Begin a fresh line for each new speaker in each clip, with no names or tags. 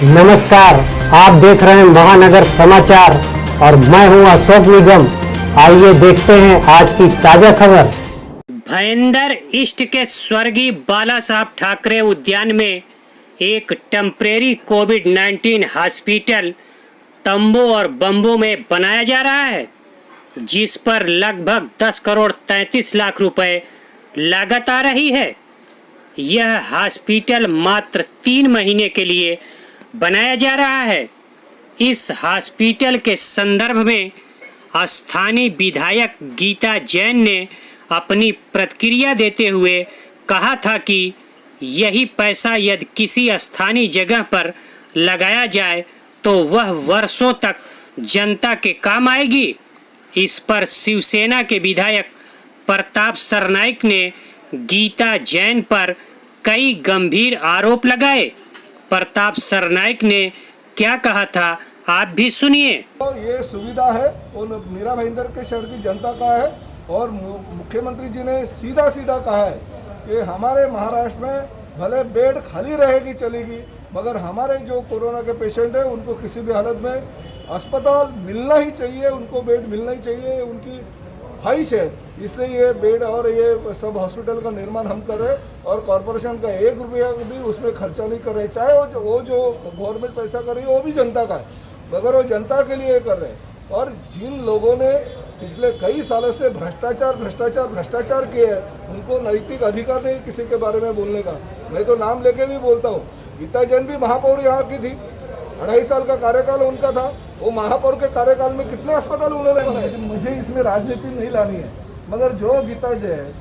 नमस्कार, आप देख रहे हैं महानगर समाचार और मैं हूं अशोक निगम। आइए देखते हैं आज की ताजा खबर।
भयंदर ईस्ट के स्वर्गीय बाला साहब ठाकरे उद्यान में एक टेम्परेरी कोविड-19 हॉस्पिटल तंबू और बम्बू में बनाया जा रहा है, जिस पर लगभग 10 करोड़ 33 लाख रुपए लागत आ रही है। यह हॉस्पिटल मात्र 3 महीने के लिए बनाया जा रहा है। इस हॉस्पिटल के संदर्भ में स्थानीय विधायक गीता जैन ने अपनी प्रतिक्रिया देते हुए कहा था कि यही पैसा यदि किसी स्थानीय जगह पर लगाया जाए तो वह वर्षों तक जनता के काम आएगी। इस पर शिवसेना के विधायक प्रताप सरनाईक ने गीता जैन पर कई गंभीर आरोप लगाए। प्रताप सरनाईक ने क्या कहा था, आप भी सुनिए।
तो ये सुविधा है वो मीरा भाईंदर के शहर की जनता का है और मुख्यमंत्री जी ने सीधा सीधा कहा है कि हमारे महाराष्ट्र में भले बेड खाली रहेगी चलेगी, मगर हमारे जो कोरोना के पेशेंट हैं उनको किसी भी हालत में अस्पताल मिलना ही चाहिए, उनको बेड मिलना ही चाहिए, उनकी ख्वाहिश है। इसलिए ये बेड और ये सब हॉस्पिटल का निर्माण हम कर रहे हैं और कॉरपोरेशन का 1 रुपया भी उसमें खर्चा नहीं कर रहे। चाहे वो जो गवर्नमेंट पैसा कर रही है वो भी जनता का है, मगर वो जनता के लिए कर रहे हैं। और जिन लोगों ने पिछले कई सालों से भ्रष्टाचार किए हैं, उनको नैतिक अधिकार नहीं किसी के बारे में बोलने का। मैं तो नाम लेके भी बोलता हूँ, गीता जैन भी महापौर यहाँ की थी, 2.5 साल का कार्यकाल उनका था। वो महापौर के कार्यकाल में कितने अस्पताल उन्होंने बनाए। मुझे इसमें राजनीति नहीं लानी है, मगर जो गीता जैन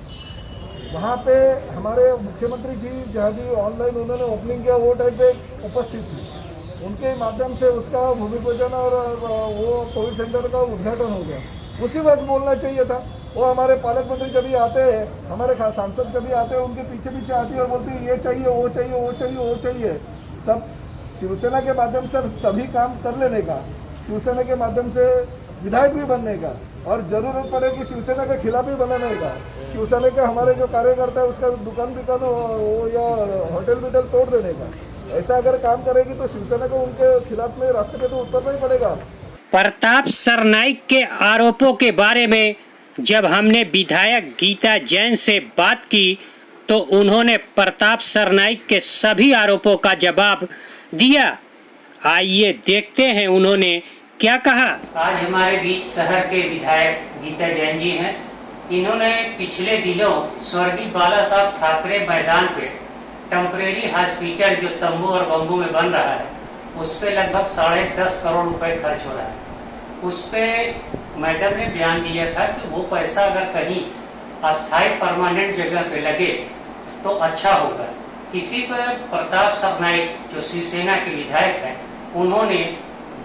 वहाँ पे हमारे मुख्यमंत्री जी जहाँ भी ऑनलाइन उन्होंने ओपनिंग किया वो टाइम पे उपस्थित थी, उनके माध्यम से उसका भूमि पूजन और वो कोविड सेंटर का उद्घाटन हो गया। उसी वक्त बोलना चाहिए था। वो हमारे पालक मंत्री जब भी आते हैं, हमारे सांसद जब भी आते हैं, उनके पीछे पीछे आती है और बोलती है ये चाहिए वो चाहिए वो चाहिए वो चाहिए। सब शिवसेना के माध्यम से सभी काम कर लेने का, शिवसेना के माध्यम से विधायक भी बनने का, और जरूरत पड़े कि शिवसेना के खिलाफ भी बनाने का। शिवसेना के हमारे जो कार्यकर्ता है उसका दुकान या होटल बिटल तोड़ देने का। ऐसा अगर काम करेगी तो शिवसेना को उनके खिलाफ में रास्ते पे तो उतरना ही पड़ेगा।
प्रताप सरनाईक के आरोपों के बारे में जब हमने विधायक गीता जैन से बात की तो उन्होंने प्रताप सरनाईक के सभी आरोपों का जवाब दिया। आइए देखते हैं उन्होंने क्या कहा। आज हमारे बीच शहर के विधायक गीता जैन जी हैं। इन्होंने पिछले दिनों स्वर्गीय बाला साहब ठाकरे मैदान पे टेम्परेरी हॉस्पिटल जो तंबू और बम्बू में बन रहा है उस पे लगभग 10.5 करोड़ रुपए खर्च हो रहा है। उस पे मैडम ने बयान दिया था कि वो पैसा अगर कहीं अस्थायी परमानेंट जगह पे लगे तो अच्छा होगा। इसी पर प्रताप सरनाईक जो शिवसेना के विधायक हैं, उन्होंने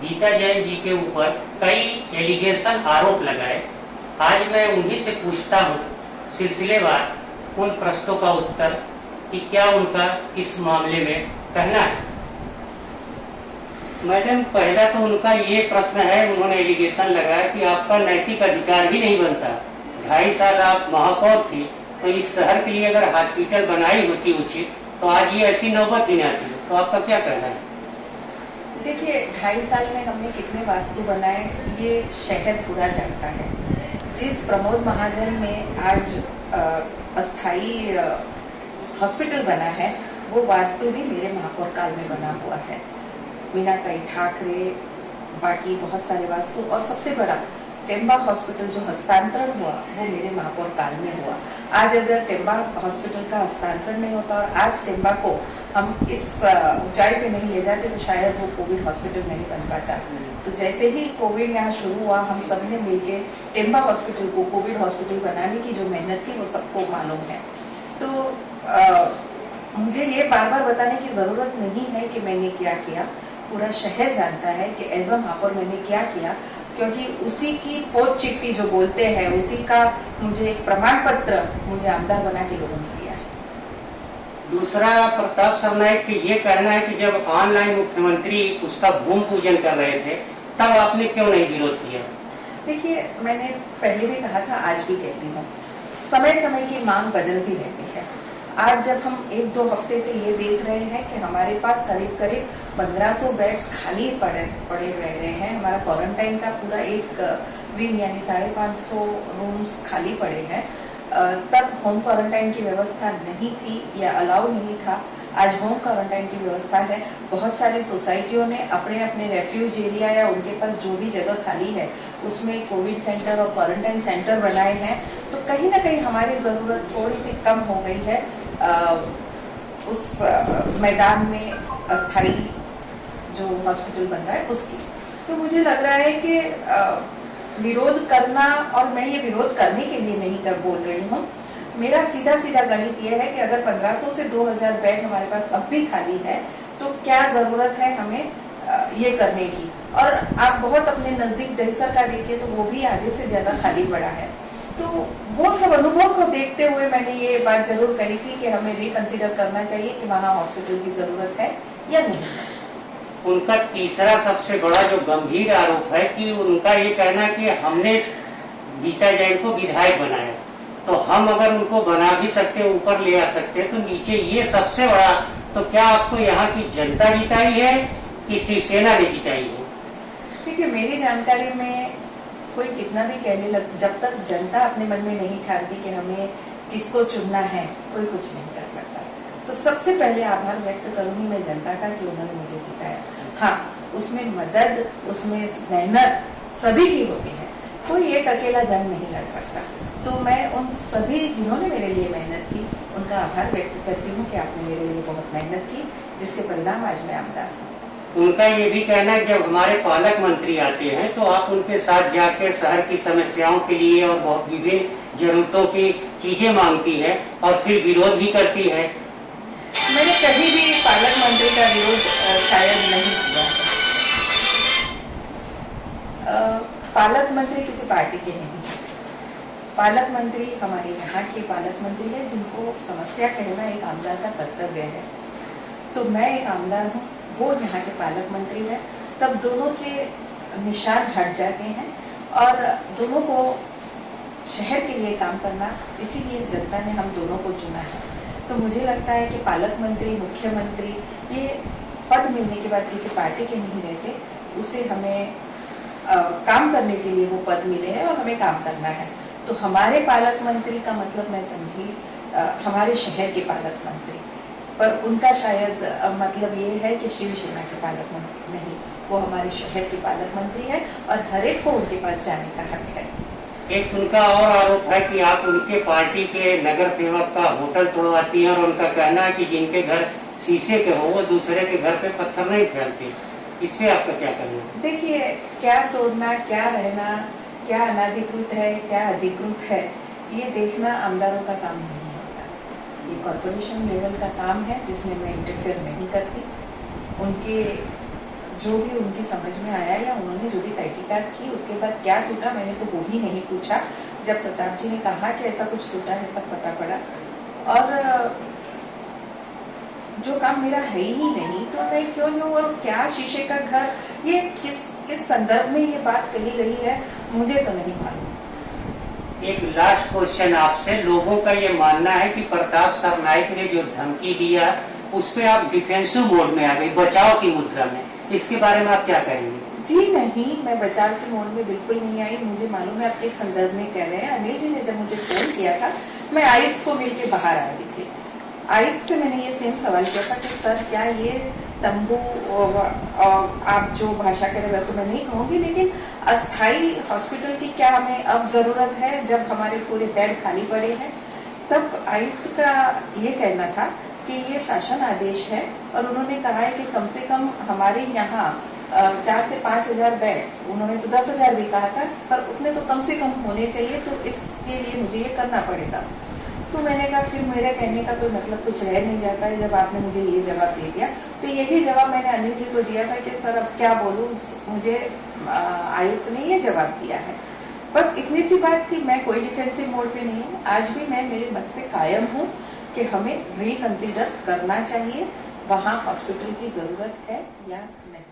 गीता जैन जी के ऊपर कई एलिगेशन आरोप लगाए। आज मैं उन्हीं से पूछता हूँ सिलसिलेवार उन प्रश्नों का उत्तर कि क्या उनका इस मामले में कहना है। मैडम, पहला तो उनका ये प्रश्न है, उन्होंने एलिगेशन लगाया कि आपका नैतिक अधिकार ही नहीं बनता। 2.5 साल आप महापौर थी, तो इस शहर के लिए अगर हॉस्पिटल बनाई होती उचित तो आज ये ऐसी नौबत ही नहीं आती। तो आपका क्या कहना है?
देखिए, 2.5 साल में हमने कितने वास्तु बनाए ये शहर पूरा जानता है। जिस प्रमोद महाजन में आज अस्थाई हॉस्पिटल बना है वो वास्तु भी मेरे महापौर काल में बना हुआ है। मीनाताई ठाकरे, बाकी बहुत सारे वास्तु, और सबसे बड़ा टेम्बा हॉस्पिटल जो हस्तांतरण हुआ वो मेरे महापौर काल में हुआ। आज अगर टेम्बा हॉस्पिटल का हस्तांतरण नहीं होता और आज टेम्बा को हम इस ऊंचाई पे नहीं ले जाते तो शायद वो कोविड हॉस्पिटल नहीं बन पाता। तो जैसे ही कोविड यहाँ शुरू हुआ, हम सब ने मिलकर टेम्बा हॉस्पिटल को कोविड हॉस्पिटल बनाने की जो मेहनत की वो सबको मालूम है। तो मुझे ये बार बार बताने की जरूरत नहीं है कि मैंने क्या किया। पूरा शहर जानता है कि एज अ महापौर मैंने क्या किया, क्योंकि उसी की पोत चिट्ठी जो बोलते हैं उसी का मुझे एक प्रमाण पत्र मुझे आमदार बना के लोगों ने दिया है।
दूसरा, प्रताप सरनाईक की ये कहना है कि जब ऑनलाइन मुख्यमंत्री उसका भूमि पूजन कर रहे थे तब आपने क्यों नहीं विरोध किया?
देखिए, मैंने पहले भी कहा था, आज भी कहती हूँ, समय समय की मांग बदलती रहती है। आज जब हम 1-2 हफ्ते से ये देख रहे हैं कि हमारे पास करीब करीब 1500 बेड्स खाली पड़े रह रहे हैं, हमारा क्वारंटाइन का पूरा एक विंग यानी 550 रूम्स खाली पड़े हैं, तब होम क्वारंटाइन की व्यवस्था नहीं थी या अलाउ नहीं था। आज होम क्वारंटाइन की व्यवस्था है। बहुत सारी सोसाइटियों ने अपने अपने रेफ्यूज एरिया या उनके पास जो भी जगह खाली है उसमें कोविड सेंटर और क्वारंटाइन सेंटर बनाए हैं। तो कहीं ना कहीं हमारी जरूरत थोड़ी सी कम हो गई है उस मैदान में अस्थाई जो हॉस्पिटल बन रहा है उसकी। तो मुझे लग रहा है कि विरोध करना, और मैं ये विरोध करने के लिए नहीं बोल रही हूँ, मेरा सीधा सीधा गणित ये है कि अगर 1500 से 2000 बेड हमारे पास अब भी खाली है तो क्या जरूरत है हमें ये करने की। और आप बहुत अपने नजदीक दहिसर का देखिए तो वो भी आधे से ज्यादा खाली पड़ा है। तो वो सब अनुभव को देखते हुए मैंने ये बात जरूर कही थी कि हमें रिकंसिडर करना चाहिए कि वहाँ हॉस्पिटल की जरूरत है या नहीं।
उनका तीसरा सबसे बड़ा जो गंभीर आरोप है कि उनका ये कहना कि हमने गीता जैन को विधायक बनाया, तो हम अगर उनको बना भी सकते ऊपर ले आ सकते तो नीचे ये सबसे बड़ा। तो क्या आपको यहाँ की जनता जिताई है कि शिवसेना ने जिताई है?
देखिए, मेरी जानकारी में कोई कितना भी कहने लग, जब तक जनता अपने मन में नहीं ठानती कि हमें किसको चुनना है, कोई कुछ नहीं कर सकता। तो सबसे पहले आभार व्यक्त करूंगी मैं जनता का कि उन्होंने मुझे जिताया। हाँ, उसमें मदद, उसमें मेहनत सभी की होती है, कोई एक अकेला जंग नहीं लड़ सकता। तो मैं उन सभी जिन्होंने मेरे लिए मेहनत की उनका आभार व्यक्त करती हूँ कि आपने मेरे लिए बहुत मेहनत की, जिसके परिणाम आज मैं आमदार हूँ।
उनका ये भी कहना है जब हमारे पालक मंत्री आते हैं तो आप उनके साथ जाकर शहर की समस्याओं के लिए और बहुत विभिन्न जरूरतों की चीजें मांगती है और फिर विरोध भी करती है।
मैंने कभी भी पालक मंत्री का विरोध शायद नहीं किया। पालक मंत्री किसी पार्टी के नहीं है। पालक मंत्री हमारे यहाँ के पालक मंत्री है जिनको समस्या कहना एक आमदार का कर्तव्य है। तो मैं एक आमदार हूँ, वो यहाँ के पालक मंत्री है, तब दोनों के निशान हट जाते हैं और दोनों को शहर के लिए काम करना, इसीलिए जनता ने हम दोनों को चुना है। तो मुझे लगता है कि पालक मंत्री, मुख्यमंत्री, ये पद मिलने के बाद किसी पार्टी के नहीं रहते, उसे हमें काम करने के लिए वो पद मिले हैं और हमें काम करना है। तो हमारे पालक मंत्री का मतलब मैं समझी हमारे शहर के पालक मंत्री, पर उनका शायद मतलब ये है कि शिवसेना के पालक मंत्री नहीं, वो हमारे शहर के पालक मंत्री है और हर एक को उनके पास जाने का हक है।
एक उनका और आरोप है कि आप उनके पार्टी के नगर सेवक का होटल तोड़वाती हैं और उनका कहना है कि जिनके घर शीशे के हो वो दूसरे के घर पे पत्थर नहीं फैलते। इस पे आपका क्या कहना है?
देखिए, क्या तोड़ना, क्या रहना, क्या अनाधिकृत है, क्या अधिकृत है, ये देखना आमदारों का काम नहीं होता। ये कॉर्पोरेशन लेवल का काम है जिसमें मैं इंटरफेयर नहीं करती। उनके जो भी उनकी समझ में आया या उन्होंने जो भी तहकीकात की उसके बाद क्या टूटा मैंने तो वो भी नहीं पूछा। जब प्रताप जी ने कहा कि ऐसा कुछ टूटा है तब पता पड़ा, और जो काम मेरा है ही नहीं तो मैं क्यों लूं। और क्या शीशे का घर, ये किस संदर्भ में ये बात कही गई है मुझे तो नहीं मालूम।
एक लास्ट क्वेश्चन आपसे, लोगों का ये मानना है कि प्रताप सरनाइक ने जो धमकी दिया उस पे आप डिफेंसिव मोड में आ गई, बचाव की मुद्रा में, इसके बारे में आप क्या कहेंगे?
जी नहीं, मैं बचाव के मोड में बिल्कुल नहीं आई। मुझे मालूम है आप किस संदर्भ में कह रहे हैं। अनिल जी ने जब मुझे फोन किया था मैं आयुक्त को मिलकर बाहर आ रही थी। आयुक्त से मैंने ये सेम सवाल किया था कि सर क्या ये तंबू और आप जो भाषा कह रहे हो तो मैं नहीं कहूँगी, लेकिन अस्थाई हॉस्पिटल की क्या हमें अब जरूरत है जब हमारे पूरे बेड खाली पड़े हैं। तब आयुक्त का ये कहना था कि ये शासन आदेश है और उन्होंने कहा है कि कम से कम हमारे यहाँ 4 से 5 हजार बेड, उन्होंने तो 10 हजार भी कहा था, पर उतने तो कम से कम होने चाहिए, तो इसके लिए मुझे ये करना पड़ेगा। तो मैंने कहा फिर मेरे कहने का कोई मतलब कुछ रह नहीं जाता है जब आपने मुझे ये जवाब दे दिया। तो यही जवाब मैंने अनिल जी को दिया था कि सर अब क्या बोलूँ, मुझे आयुक्त ने ये जवाब दिया है। बस इतनी सी बात थी, मैं कोई डिफेंसिव मोड पे नहीं हूँ। आज भी मैं मेरे मत पे कायम हूँ कि हमें रिकंसिडर करना चाहिए, वहाँ हॉस्पिटल की जरूरत है या नहीं।